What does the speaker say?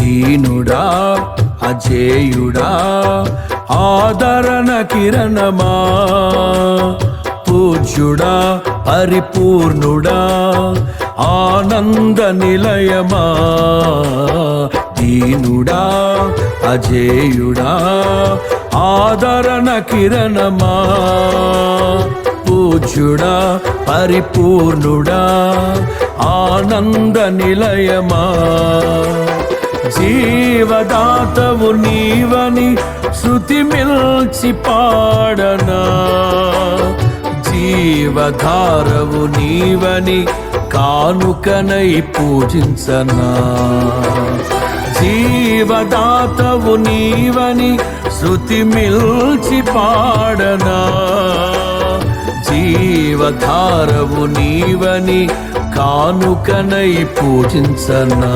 దీనుడా అజేయుడా ఆదరణ కిరణమా, పూజ్యుడా పరిపూర్ణుడా ఆనంద నిలయమా, దీనుడా అజేయుడా ఆదరణ కిరణమా, పూజ్యుడా పరిపూర్ణుడా ఆనంద నిలయమా, జీవదాతవు నీవని శృతి మిల్చి పాడనా, జీవధారవు నీవని కానుకనై పూజించనా, జీవదాతవు నీవని శృతి మిల్చి పాడనా, జీవధారవు నీవని కానుకనై పూజించనా.